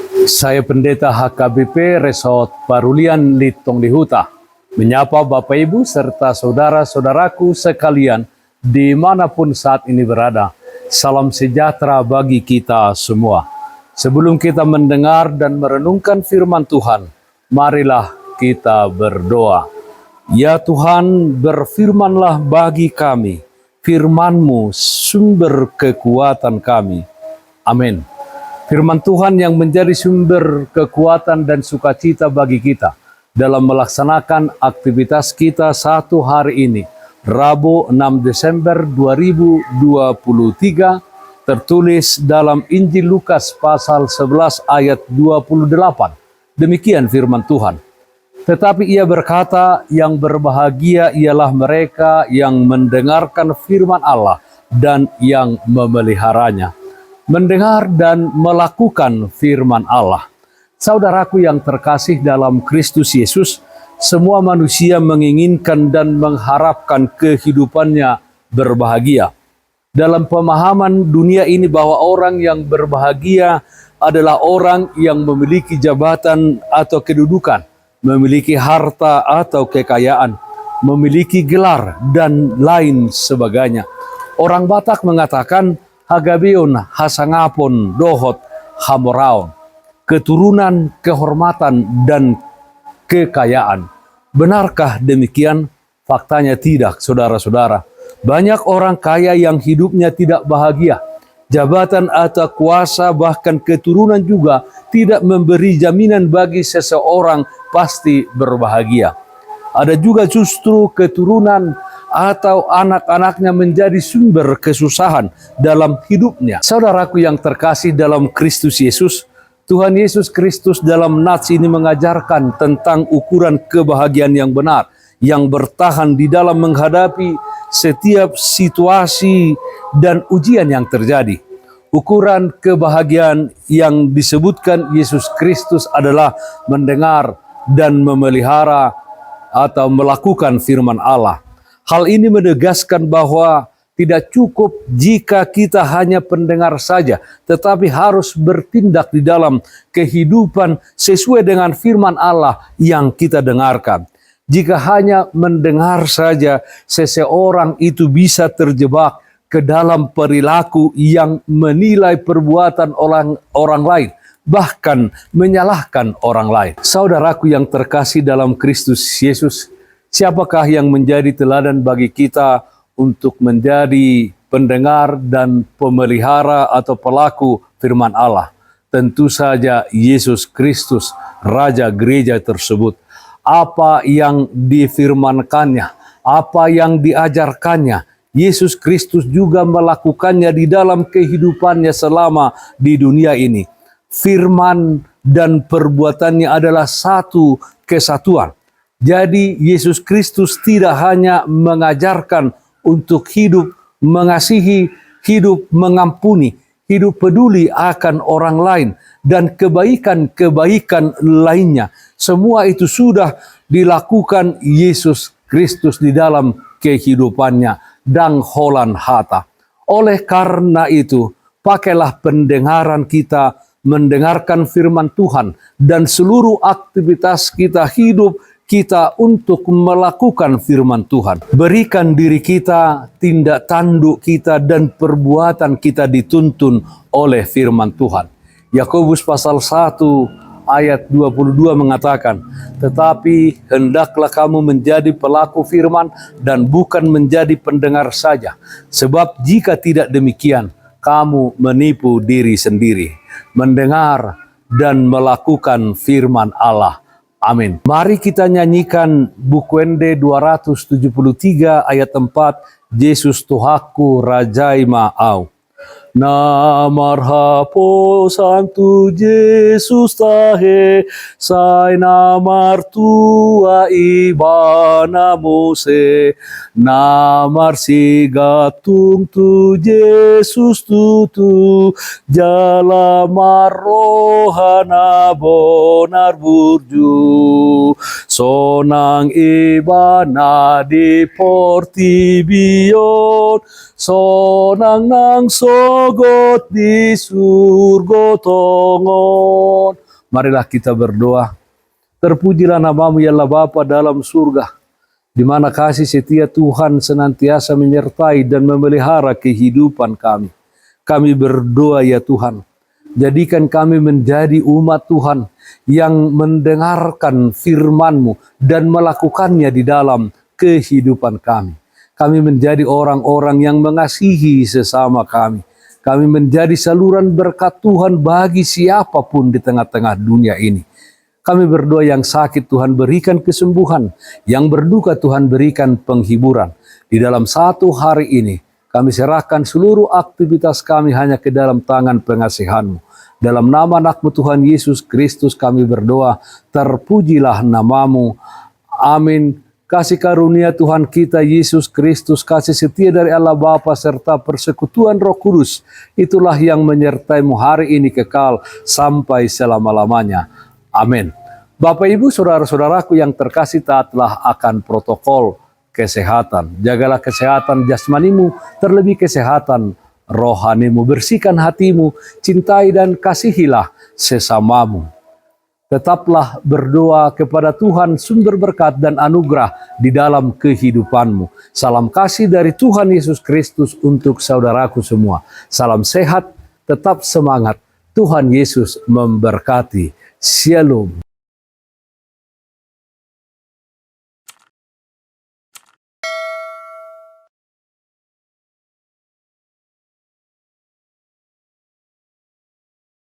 Saya Pendeta HKBP Resort Parulian Litong Lihuta, menyapa Bapak Ibu serta saudara-saudaraku sekalian dimanapun saat ini berada. Salam sejahtera bagi kita semua. Sebelum kita mendengar dan merenungkan firman Tuhan, marilah kita berdoa. Ya Tuhan, berfirmanlah bagi kami, firman-Mu sumber kekuatan kami. Amin. Firman Tuhan yang menjadi sumber kekuatan dan sukacita bagi kita dalam melaksanakan aktivitas kita satu hari ini, Rabu 6 Desember 2023, tertulis dalam Injil Lukas pasal 11 ayat 28. Demikian firman Tuhan. Tetapi ia berkata, yang berbahagia ialah mereka yang mendengarkan firman Allah dan yang memeliharanya. Mendengar dan melakukan firman Allah. Saudaraku yang terkasih dalam Kristus Yesus, semua manusia menginginkan dan mengharapkan kehidupannya berbahagia. Dalam pemahaman dunia ini bahwa orang yang berbahagia adalah orang yang memiliki jabatan atau kedudukan, memiliki harta atau kekayaan, memiliki gelar, dan lain sebagainya. Orang Batak mengatakan, Hagabeon hasangapon dohot hamoraon, keturunan, kehormatan, dan kekayaan. Benarkah demikian? Faktanya tidak, saudara-saudara. Banyak orang kaya yang hidupnya tidak bahagia. Jabatan atau kuasa bahkan keturunan juga tidak memberi jaminan bagi seseorang pasti berbahagia. Ada juga justru keturunan atau anak-anaknya menjadi sumber kesusahan dalam hidupnya. Saudaraku yang terkasih dalam Kristus Yesus, Tuhan Yesus Kristus dalam nats ini mengajarkan tentang ukuran kebahagiaan yang benar, yang bertahan di dalam menghadapi setiap situasi dan ujian yang terjadi. Ukuran kebahagiaan yang disebutkan Yesus Kristus adalah mendengar dan memelihara atau melakukan firman Allah. Hal ini menegaskan bahwa tidak cukup jika kita hanya pendengar saja, tetapi harus bertindak di dalam kehidupan sesuai dengan firman Allah yang kita dengarkan. Jika hanya mendengar saja, seseorang itu bisa terjebak ke dalam perilaku yang menilai perbuatan orang lain, bahkan menyalahkan orang lain. Saudaraku yang terkasih dalam Kristus Yesus, siapakah yang menjadi teladan bagi kita untuk menjadi pendengar dan pemelihara atau pelaku firman Allah? Tentu saja Yesus Kristus, Raja Gereja tersebut. Apa yang difirmankannya, apa yang diajarkannya, Yesus Kristus juga melakukannya di dalam kehidupannya selama di dunia ini. Firman dan perbuatannya adalah satu kesatuan. Jadi Yesus Kristus tidak hanya mengajarkan untuk hidup mengasihi, hidup mengampuni, hidup peduli akan orang lain, dan kebaikan-kebaikan lainnya. Semua itu sudah dilakukan Yesus Kristus di dalam kehidupannya, dan holan hata. Oleh karena itu, pakailah pendengaran kita mendengarkan firman Tuhan, dan seluruh aktivitas kita hidup kita untuk melakukan firman Tuhan. Berikan diri kita, tindak tanduk kita, dan perbuatan kita dituntun oleh firman Tuhan. Yakobus pasal 1 ayat 22 mengatakan, tetapi hendaklah kamu menjadi pelaku firman dan bukan menjadi pendengar saja. Sebab jika tidak demikian, kamu menipu diri sendiri. Mendengar dan melakukan firman Allah. Amin. Mari kita nyanyikan Bukwende 273 ayat 4, Yesus Tuhaku Rajai Ma'au. Namar hapo santu Jesus tahe, sai namar tua ibana mose, namar sigatung tu Jesus tutu, jala marohana bonar burju, sonang ibana di portibion, sonang nang sogot di surga tongon. Marilah kita berdoa. Terpujilah namamu ya Allah Bapa dalam surga, di mana kasih setia Tuhan senantiasa menyertai dan memelihara kehidupan kami. Kami berdoa ya Tuhan, jadikan kami menjadi umat Tuhan yang mendengarkan firman-Mu dan melakukannya di dalam kehidupan kami. Kami menjadi orang-orang yang mengasihi sesama kami. Kami menjadi saluran berkat Tuhan bagi siapapun di tengah-tengah dunia ini. Kami berdoa yang sakit Tuhan berikan kesembuhan, yang berduka Tuhan berikan penghiburan. Di dalam satu hari ini, kami serahkan seluruh aktivitas kami hanya ke dalam tangan pengasihan-Mu. Dalam nama anak-Mu Tuhan Yesus Kristus kami berdoa, terpujilah namamu. Amin. Kasih karunia Tuhan kita Yesus Kristus, kasih setia dari Allah Bapa serta persekutuan Roh Kudus, itulah yang menyertai-Mu hari ini kekal sampai selama-lamanya. Amin. Bapak Ibu saudara-saudaraku yang terkasih, taatlah akan protokol kesehatan. Jagalah kesehatan jasmanimu, terlebih kesehatan rohanimu. Bersihkan hatimu, cintai dan kasihilah sesamamu. Tetaplah berdoa kepada Tuhan sumber berkat dan anugerah di dalam kehidupanmu. Salam kasih dari Tuhan Yesus Kristus untuk saudaraku semua. Salam sehat, tetap semangat. Tuhan Yesus memberkati. Shalom.